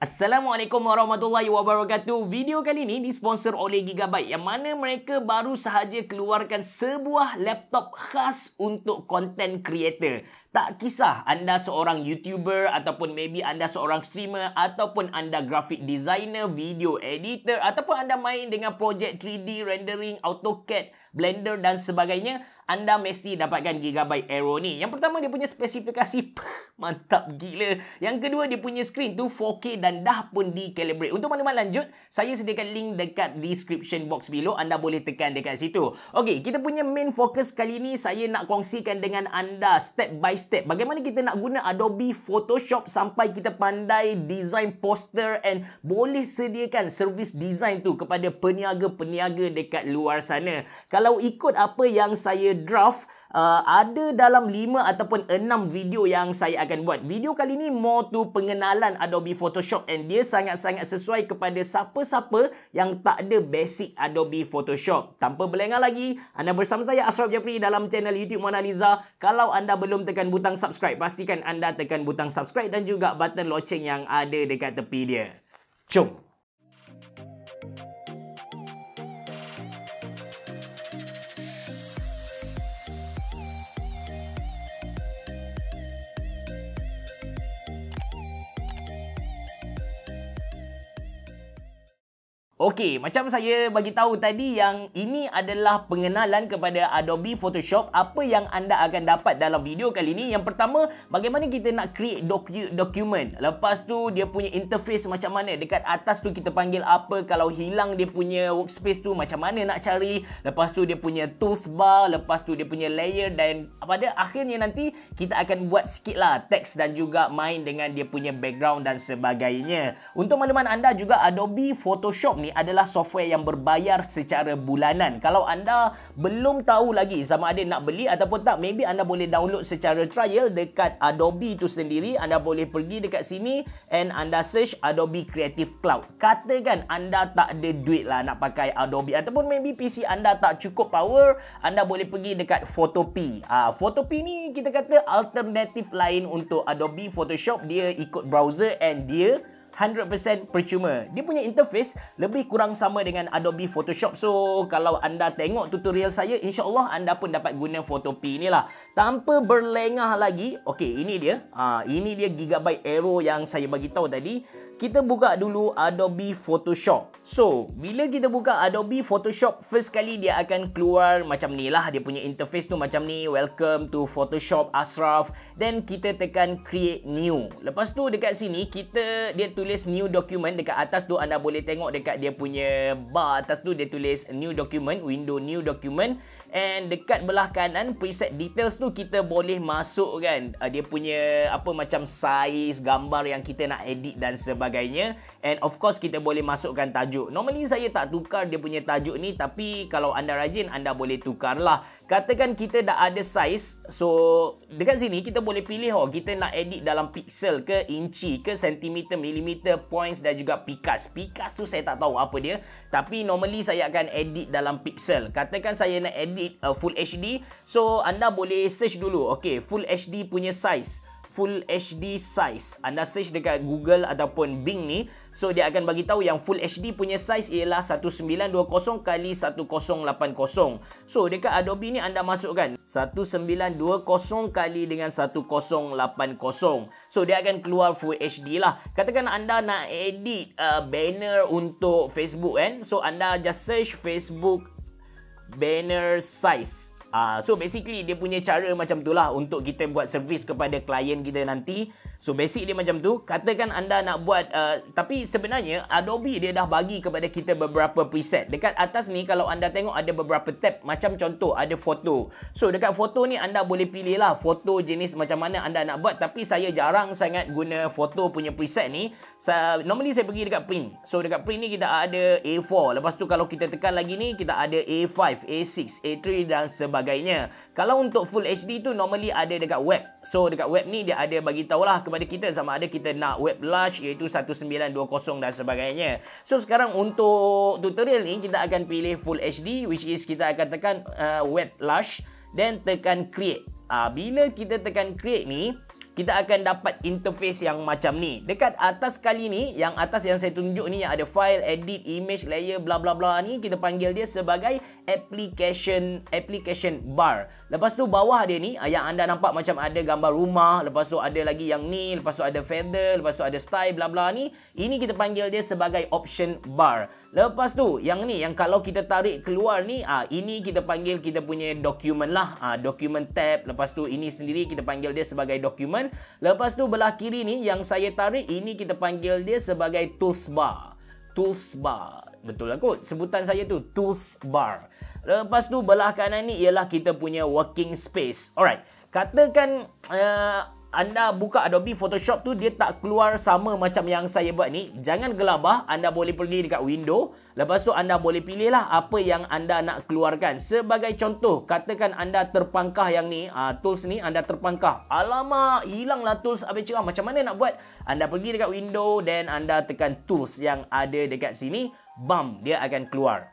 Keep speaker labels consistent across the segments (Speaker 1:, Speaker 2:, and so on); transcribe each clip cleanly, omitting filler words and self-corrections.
Speaker 1: Assalamualaikum warahmatullahi wabarakatuh. Video kali ini disponsor oleh Gigabyte yang mana mereka baru sahaja keluarkan sebuah laptop khas untuk content creator. Tak kisah anda seorang YouTuber ataupun maybe anda seorang streamer ataupun anda graphic designer, video editor ataupun anda main dengan projek 3D rendering, AutoCAD, Blender dan sebagainya, anda mesti dapatkan Gigabyte Aero ni. Yang pertama dia punya spesifikasi mantap gila. Yang kedua dia punya screen tu 4K dan dah pun di-calibrate. Untuk maklumat lanjut, saya sediakan link dekat description box below. Anda boleh tekan dekat situ. Okey, kita punya main fokus kali ni saya nak kongsikan dengan anda step by step bagaimana kita nak guna Adobe Photoshop sampai kita pandai design poster and boleh sediakan servis design tu kepada peniaga-peniaga dekat luar sana. Kalau ikut apa yang saya draft, ada dalam 5 ataupun 6 video yang saya akan buat. Video kali ni more tu pengenalan Adobe Photoshop and dia sangat-sangat sesuai kepada siapa-siapa yang tak ada basic Adobe Photoshop. Tanpa berlengah lagi, anda bersama saya Ashraf Jeffrey dalam channel YouTube Mona Lisa. Kalau anda belum tekan butang subscribe, pastikan anda tekan butang subscribe dan juga button loceng yang ada dekat tepi dia. Jom! Okey, macam saya bagi tahu tadi yang ini adalah pengenalan kepada Adobe Photoshop. Apa yang anda akan dapat dalam video kali ini? Yang pertama, bagaimana kita nak create dokumen. Lepas tu dia punya interface macam mana. Dekat atas tu kita panggil apa. Kalau hilang dia punya workspace tu macam mana nak cari. Lepas tu dia punya tools bar. Lepas tu dia punya layer. Dan pada akhirnya nanti kita akan buat sikit lah teks dan juga main dengan dia punya background dan sebagainya. Untuk makluman anda juga, Adobe Photoshop ni adalah software yang berbayar secara bulanan. Kalau anda belum tahu lagi sama ada nak beli ataupun tak, maybe anda boleh download secara trial dekat Adobe itu sendiri. Anda boleh pergi dekat sini and anda search Adobe Creative Cloud. Katakan anda tak ada duit lah nak pakai Adobe ataupun maybe PC anda tak cukup power, anda boleh pergi dekat Photopea. Photopea ni kita kata alternatif lain untuk Adobe Photoshop. Dia ikut browser and dia 100% percuma. Dia punya interface lebih kurang sama dengan Adobe Photoshop. So, kalau anda tengok tutorial saya, insya-Allah anda pun dapat guna Photopea ni lah. Tanpa berlengah lagi, okey, ini dia. Ini dia Gigabyte Aero yang saya bagi tahu tadi. Kita buka dulu Adobe Photoshop. So, bila kita buka Adobe Photoshop, first kali dia akan keluar macam ni lah. Dia punya interface tu macam ni. Welcome to Photoshop Ashraf. Then kita tekan create new. Lepas tu dekat sini dia tulis new document. Dekat atas tu anda boleh tengok dekat dia punya bar atas tu dia tulis new document, window new document. And dekat belah kanan preset details tu kita boleh masuk kan dia punya apa macam size gambar yang kita nak edit dan sebagainya. And of course kita boleh masukkan tajuk. Normally saya tak tukar dia punya tajuk ni, tapi kalau anda rajin anda boleh tukar lah. Katakan kita dah ada size. So dekat sini kita boleh pilih kita nak edit dalam pixel ke inci ke sentimeter, milimeter, points dan juga pikas. Pikas tu saya tak tahu apa dia, tapi normally saya akan edit dalam pixel. Katakan saya nak edit Full HD. So anda boleh search dulu. Okay, Full HD punya size, Full HD size. Anda search dekat Google ataupun Bing ni. So dia akan bagi tahu yang Full HD punya size ialah 1920 kali 1080. So dekat Adobe ni anda masukkan 1920 kali dengan 1080. So dia akan keluar Full HD lah. Katakan anda nak edit banner untuk Facebook kan. So anda just search Facebook banner size. So basically dia punya cara macam tu lah untuk kita buat servis kepada klien kita nanti. So basic dia macam tu. Katakan anda nak buat tapi sebenarnya Adobe dia dah bagi kepada kita beberapa preset. Dekat atas ni kalau anda tengok ada beberapa tab. Macam contoh ada foto. So dekat foto ni anda boleh pilih lah foto jenis macam mana anda nak buat. Tapi saya jarang sangat guna foto punya preset ni. Normally saya pergi dekat print. So dekat print ni kita ada A4. Lepas tu kalau kita tekan lagi ni kita ada A5, A6, A3 dan sebagainya. Kalau untuk Full HD tu normally ada dekat web. So dekat web ni dia ada bagi tahulah kepada kita sama ada kita nak web large iaitu 1920 dan sebagainya. So sekarang untuk tutorial ni kita akan pilih Full HD, which is kita akan tekan web large, then tekan create. Bila kita tekan create ni, kita akan dapat interface yang macam ni. Dekat atas kali ni, yang atas yang saya tunjuk ni, yang ada file, edit, image, layer, bla bla bla ni, kita panggil dia sebagai application bar. Lepas tu bawah dia ni, yang anda nampak macam ada gambar rumah, lepas tu ada lagi yang ni, lepas tu ada feather, lepas tu ada style, bla bla ni, ini kita panggil dia sebagai option bar. Lepas tu yang ni, yang kalau kita tarik keluar ni, ini kita panggil kita punya dokumen lah, document tab. Lepas tu ini sendiri kita panggil dia sebagai dokumen. Lepas tu belah kiri ni yang saya tarik, ini kita panggil dia sebagai tools bar. Tools bar, betul lah kot sebutan saya tu, tools bar. Lepas tu belah kanan ni ialah kita punya working space. Alright, katakan anda buka Adobe Photoshop tu, dia tak keluar sama macam yang saya buat ni. Jangan gelabah, anda boleh pergi dekat window. Lepas tu anda boleh pilih lah apa yang anda nak keluarkan. Sebagai contoh, katakan anda terpangkah yang ni, tools ni anda terpangkah. Alamak, hilanglah tools habis cerah. Macam mana nak buat? Anda pergi dekat window dan anda tekan tools yang ada dekat sini. Bam, dia akan keluar.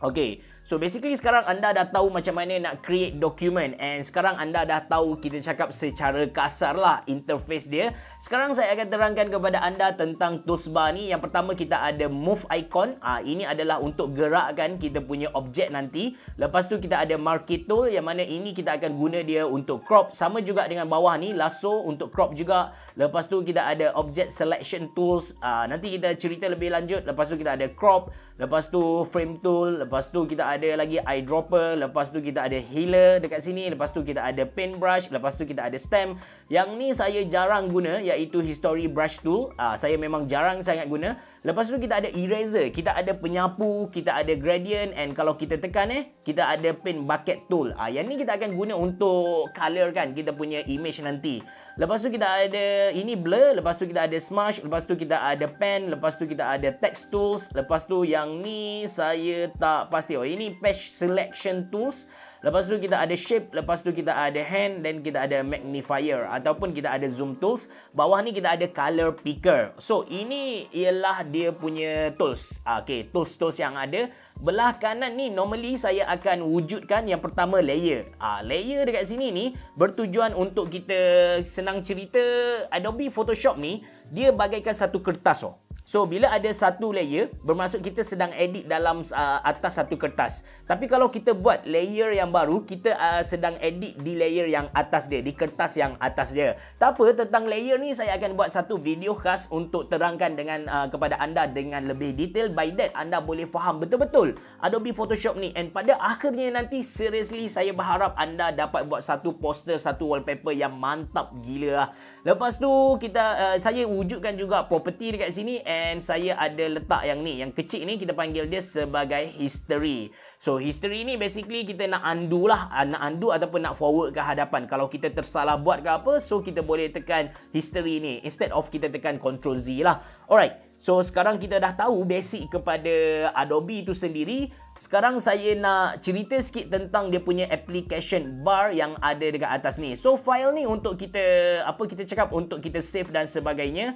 Speaker 1: Okay, so basically sekarang anda dah tahu macam mana nak create document, and sekarang anda dah tahu, kita cakap secara kasar lah, interface dia. Sekarang saya akan terangkan kepada anda tentang toolbar ni. Yang pertama kita ada move icon. Ini adalah untuk gerakkan kita punya objek nanti. Lepas tu kita ada marquee tool, yang mana ini kita akan guna dia untuk crop. Sama juga dengan bawah ni, lasso untuk crop juga. Lepas tu kita ada object selection tools. Nanti kita cerita lebih lanjut. Lepas tu kita ada crop. Lepas tu frame tool. Lepas tu kita ada lagi eyedropper. Lepas tu kita ada healer dekat sini. Lepas tu kita ada paintbrush. Lepas tu kita ada stamp. Yang ni saya jarang guna, iaitu history brush tool. Saya memang jarang sangat guna. Lepas tu kita ada eraser. Kita ada penyapu. Kita ada gradient. And kalau kita tekan kita ada paint bucket tool. Yang ni kita akan guna untuk colorkan kita punya image nanti. Lepas tu kita ada ini blur. Lepas tu kita ada smudge. Lepas tu kita ada pen. Lepas tu kita ada text tools. Lepas tu yang ni saya tak pasti. Ini patch selection tools. Lepas tu kita ada shape. Lepas tu kita ada hand. Dan kita ada magnifier ataupun kita ada zoom tools. Bawah ni kita ada color picker. So ini ialah dia punya tools. Okay, tools yang ada. Belah kanan ni normally saya akan wujudkan yang pertama layer. Layer dekat sini ni bertujuan untuk kita, senang cerita, Adobe Photoshop ni dia bagaikan satu kertas. So bila ada satu layer, bermaksud kita sedang edit dalam atas satu kertas. Tapi kalau kita buat layer yang baru, kita sedang edit di layer yang atas dia, di kertas yang atas dia. Tak apa, tentang layer ni saya akan buat satu video khas untuk terangkan dengan kepada anda dengan lebih detail. By that anda boleh faham betul-betul Adobe Photoshop ni. And pada akhirnya nanti, seriously saya berharap anda dapat buat satu poster, satu wallpaper yang mantap gila lah. Lepas tu kita saya wujudkan juga property dekat sini. And saya ada letak yang ni, yang kecil ni kita panggil dia sebagai history. So history ni basically kita nak undo lah, nak undo ataupun nak forward ke hadapan. Kalau kita tersalah buat ke apa, so kita boleh tekan history ni instead of kita tekan Ctrl Z lah. Alright, so sekarang kita dah tahu basic kepada Adobe itu sendiri. Sekarang saya nak cerita sikit tentang dia punya application bar yang ada dekat atas ni. So file ni untuk kita, apa kita cakap, untuk kita save dan sebagainya.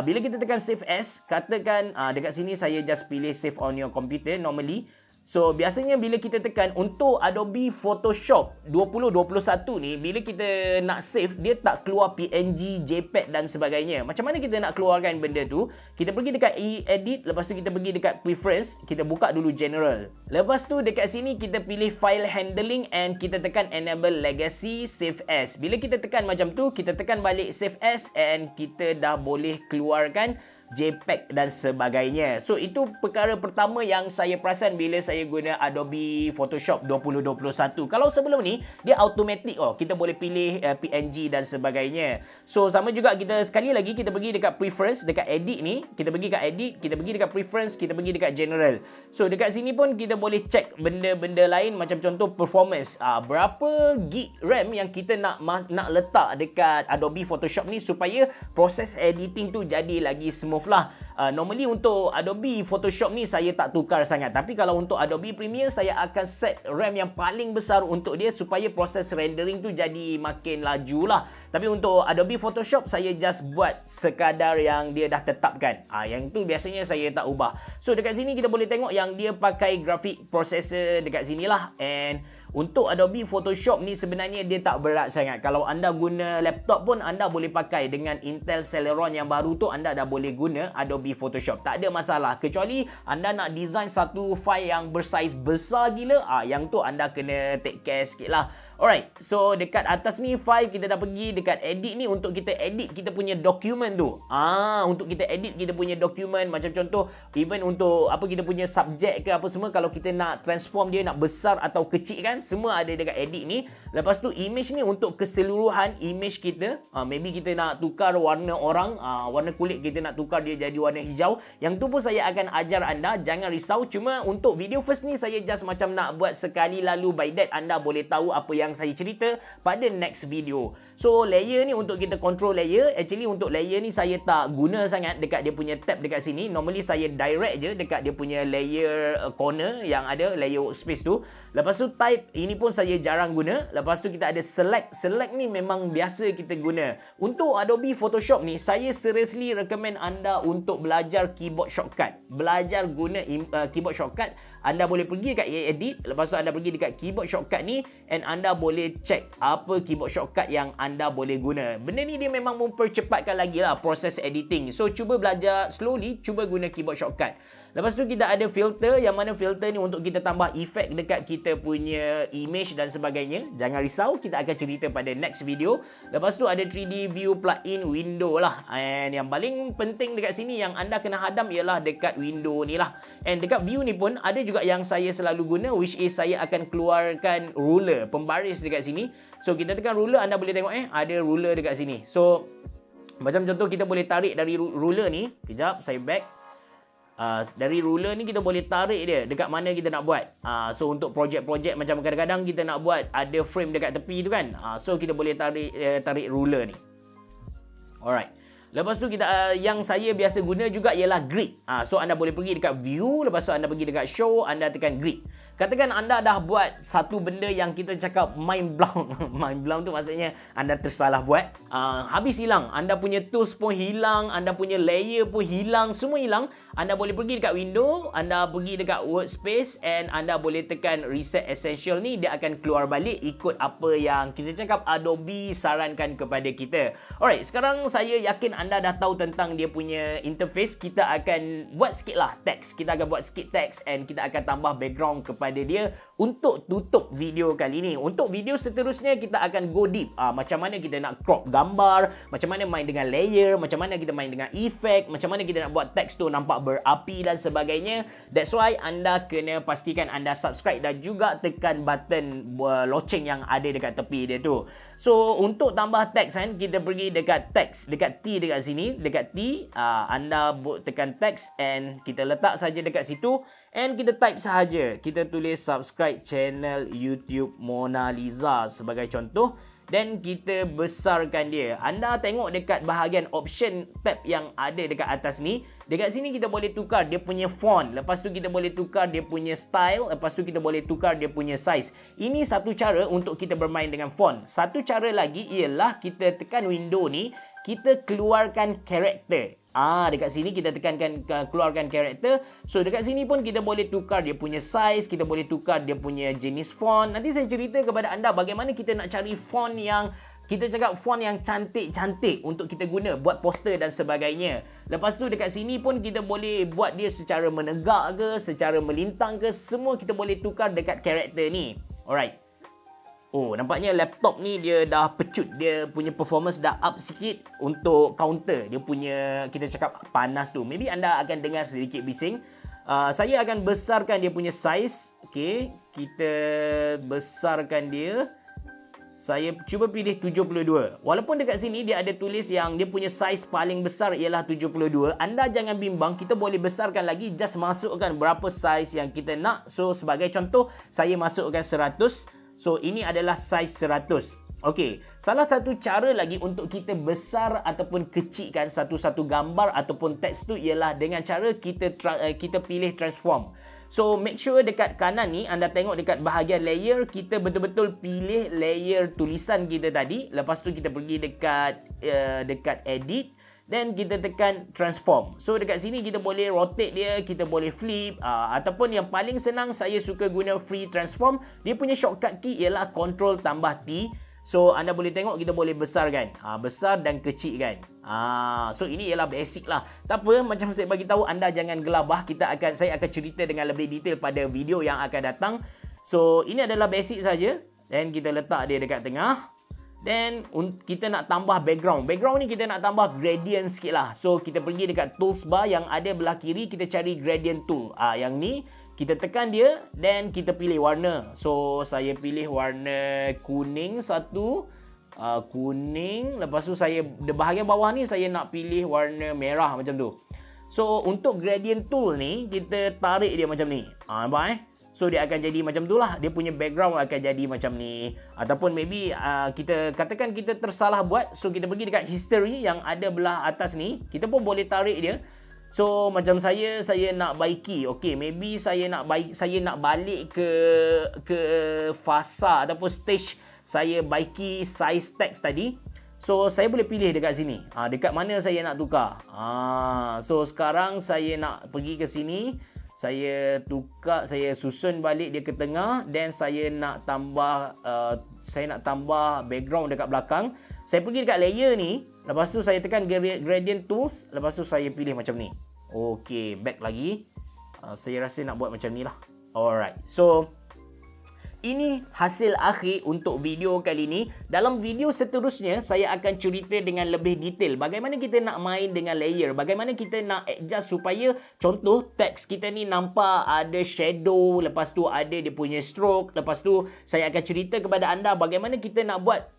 Speaker 1: Bila kita tekan save as, katakan dekat sini saya just pilih save on your computer normally. So biasanya bila kita tekan untuk Adobe Photoshop 2021 ni, bila kita nak save, dia tak keluar PNG, JPEG dan sebagainya. Macam mana kita nak keluarkan benda tu? Kita pergi dekat edit, lepas tu kita pergi dekat preference, kita buka dulu general. Lepas tu dekat sini kita pilih file handling and kita tekan enable legacy save as. Bila kita tekan macam tu, kita tekan balik save as and kita dah boleh keluarkan JPEG dan sebagainya. So itu perkara pertama yang saya perasan bila saya guna Adobe Photoshop 2021. Kalau sebelum ni dia automatic, kita boleh pilih PNG dan sebagainya. So sama juga, kita sekali lagi kita pergi dekat preference, dekat edit ni, kita pergi dekat edit, kita pergi dekat preference, kita pergi dekat general. So dekat sini pun kita boleh check benda-benda lain, macam contoh performance. Berapa gig RAM yang kita nak letak dekat Adobe Photoshop ni supaya proses editing tu jadi lagi smooth lah. Normally untuk Adobe Photoshop ni saya tak tukar sangat, tapi kalau untuk Adobe Premiere saya akan set RAM yang paling besar untuk dia supaya proses rendering tu jadi makin laju lah. Tapi untuk Adobe Photoshop saya just buat sekadar yang dia dah tetapkan. Yang tu biasanya saya tak ubah. So dekat sini kita boleh tengok yang dia pakai graphic processor dekat sini lah. And Untuk Adobe Photoshop ni sebenarnya dia tak berat sangat. Kalau anda guna laptop pun anda boleh pakai dengan Intel Celeron yang baru tu, anda dah boleh guna Adobe Photoshop. Tak ada masalah. Kecuali anda nak design satu file yang bersaiz besar gila, yang tu anda kena take care sikit lah. Alright, so dekat atas ni file kita dah pergi dekat edit ni untuk kita edit kita punya dokumen tu. Untuk kita edit kita punya dokumen, macam contoh even untuk apa kita punya subjek ke apa semua, kalau kita nak transform dia nak besar atau kecil kan, semua ada dekat edit ni. Lepas tu image ni untuk keseluruhan image kita. Maybe kita nak tukar warna orang, warna kulit kita nak tukar dia jadi warna hijau. Yang tu pun saya akan ajar anda, jangan risau. Cuma untuk video first ni saya just macam nak buat sekali lalu, by that anda boleh tahu apa yang saya cerita pada next video. So layer ni untuk kita control layer. Actually untuk layer ni saya tak guna sangat dekat dia punya tab dekat sini. Normally saya direct je dekat dia punya layer corner yang ada layer workspace tu. Lepas tu type ini pun saya jarang guna. Lepas tu kita ada select. Select ni memang biasa kita guna. Untuk Adobe Photoshop ni saya seriously recommend anda untuk belajar keyboard shortcut. Belajar guna keyboard shortcut. Anda boleh pergi dekat edit, lepas tu anda pergi dekat keyboard shortcut ni and anda boleh check apa keyboard shortcut yang anda boleh guna. Benda ni dia memang mempercepatkan lagi lah proses editing. So cuba belajar slowly, cuba guna keyboard shortcut. Lepas tu kita ada filter, yang mana filter ni untuk kita tambah efek dekat kita punya image dan sebagainya. Jangan risau, kita akan cerita pada next video. Lepas tu ada 3D view plugin window lah. And yang paling penting dekat sini yang anda kena hadam ialah dekat window ni lah. And dekat view ni pun ada juga yang saya selalu guna, which is saya akan keluarkan ruler, pembaris dekat sini. So kita tekan ruler, anda boleh tengok ada ruler dekat sini. So macam contoh kita boleh tarik dari ruler ni. Kejap, saya back. Dari ruler ni kita boleh tarik dia dekat mana kita nak buat. So untuk projek-projek macam kadang-kadang kita nak buat ada frame dekat tepi tu kan. So kita boleh tarik ruler ni. Alright. Lepas tu kita yang saya biasa guna juga ialah grid. So anda boleh pergi dekat view, lepas tu anda pergi dekat show, anda tekan grid. Katakan anda dah buat satu benda yang kita cakap mind blown. Mind blown tu maksudnya anda tersalah buat. Habis hilang. Anda punya tools pun hilang, anda punya layer pun hilang, semua hilang. Anda boleh pergi dekat window, anda pergi dekat workspace and anda boleh tekan reset essential ni, dia akan keluar balik ikut apa yang kita cakap Adobe sarankan kepada kita. Alright, sekarang saya yakin anda dah tahu tentang dia punya interface. Kita akan buat sikit lah teks. Kita akan buat sikit teks and kita akan tambah background kepada dia untuk tutup video kali ni. Untuk video seterusnya kita akan go deep. Macam mana kita nak crop gambar, macam mana main dengan layer, macam mana kita main dengan efek, macam mana kita nak buat teks tu nampak berapi dan sebagainya. That's why anda kena pastikan anda subscribe dan juga tekan button loceng yang ada dekat tepi dia tu. So untuk tambah teks kan, kita pergi dekat teks, dekat T dekat sini, dekat T, anda tekan teks and kita letak saja dekat situ and kita type sahaja. Kita tulis subscribe channel YouTube Mona Lisa sebagai contoh. Dan kita besarkan dia. Anda tengok dekat bahagian option tab yang ada dekat atas ni. Dekat sini kita boleh tukar dia punya font. Lepas tu kita boleh tukar dia punya style. Lepas tu kita boleh tukar dia punya size. Ini satu cara untuk kita bermain dengan font. Satu cara lagi ialah kita tekan window ni. Kita keluarkan karakter. Dekat sini kita tekankan keluarkan karakter. So dekat sini pun kita boleh tukar dia punya size, kita boleh tukar dia punya jenis font. Nanti saya cerita kepada anda bagaimana kita nak cari font yang kita cakap font yang cantik-cantik untuk kita guna buat poster dan sebagainya. Lepas tu dekat sini pun kita boleh buat dia secara menegak ke, secara melintang ke, semua kita boleh tukar dekat karakter ni. Alright. Nampaknya laptop ni dia dah pecut. Dia punya performance dah up sikit untuk counter dia punya, kita cakap panas tu. Maybe anda akan dengar sedikit bising. Saya akan besarkan dia punya size. Okay, kita besarkan dia. Saya cuba pilih 72. Walaupun dekat sini dia ada tulis yang dia punya size paling besar ialah 72. Anda jangan bimbang, kita boleh besarkan lagi. Just masukkan berapa size yang kita nak. So sebagai contoh, saya masukkan 100. So ini adalah saiz 100. Okey, salah satu cara lagi untuk kita besar ataupun kecilkan satu-satu gambar ataupun teks tu ialah dengan cara kita pilih transform. So make sure dekat kanan ni anda tengok dekat bahagian layer, kita betul-betul pilih layer tulisan kita tadi. Lepas tu kita pergi dekat edit. then kita tekan transform. So dekat sini kita boleh rotate dia, kita boleh flip, ataupun yang paling senang saya suka guna free transform. Dia punya shortcut key ialah Ctrl tambah T. So anda boleh tengok kita boleh besarkan, besar dan kecilkan. So ini ialah basic lah. Tak apa, macam saya bagi tahu, anda jangan gelabah. Saya akan cerita dengan lebih detail pada video yang akan datang. So ini adalah basic saja. Dan kita letak dia dekat tengah. Dan kita nak tambah background. Background ni kita nak tambah gradient sikit lah. So kita pergi dekat tools bar yang ada belah kiri, kita cari gradient tool. Yang ni kita tekan dia dan kita pilih warna. So saya pilih warna kuning satu. Kuning. Lepas tu saya di bahagian bawah ni saya nak pilih warna merah macam tu. So untuk gradient tool ni kita tarik dia macam ni. Nampak So dia akan jadi macam tu lah. Dia punya background akan jadi macam ni. Ataupun maybe kita katakan kita tersalah buat. So kita pergi dekat history yang ada belah atas ni. Kita pun boleh tarik dia. So macam saya nak baiki. Okay, maybe saya nak balik ke fasa ataupun stage saya baiki size text tadi. So saya boleh pilih dekat sini. Dekat mana saya nak tukar. So sekarang saya nak pergi ke sini. Saya tukar, saya susun balik dia ke tengah, dan saya nak tambah background dekat belakang. Saya pergi dekat layer ni, lepas tu saya tekan gradient tools, lepas tu saya pilih macam ni. Okey, back lagi. Saya rasa nak buat macam ni lah. Alright. So ini hasil akhir untuk video kali ini. Dalam video seterusnya, saya akan cerita dengan lebih detail bagaimana kita nak main dengan layer, bagaimana kita nak adjust supaya contoh teks kita ni nampak ada shadow, lepas tu ada dia punya stroke, lepas tu saya akan cerita kepada anda bagaimana kita nak buat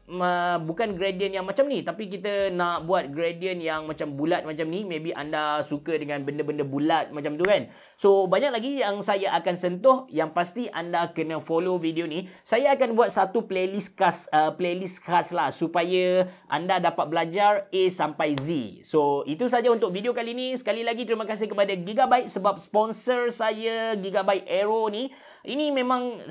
Speaker 1: bukan gradient yang macam ni, tapi kita nak buat gradient yang macam bulat macam ni. Maybe anda suka dengan benda-benda bulat macam tu kan. So banyak lagi yang saya akan sentuh. Yang pasti anda kena follow video ni. Saya akan buat satu playlist khas lah supaya anda dapat belajar A sampai Z. So itu saja untuk video kali ni. Sekali lagi terima kasih kepada Gigabyte sebab sponsor saya, Gigabyte Aero ni. Ini memang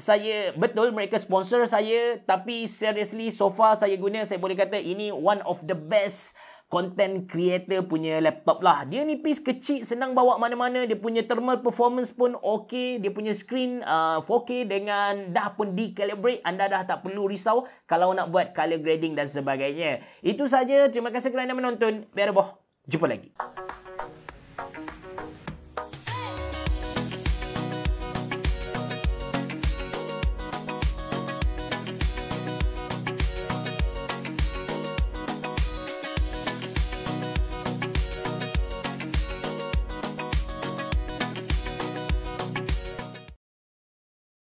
Speaker 1: betul mereka sponsor saya, tapi seriously so far saya guna, saya boleh kata ini one of the best content creator punya laptop lah. Dia nipis, kecil, senang bawa mana-mana. Dia punya thermal performance pun okey. Dia punya screen 4K dengan dah pun di-calibrate. Anda dah tak perlu risau kalau nak buat color grading dan sebagainya. Itu saja. Terima kasih kerana menonton. Biar boh. Jumpa lagi.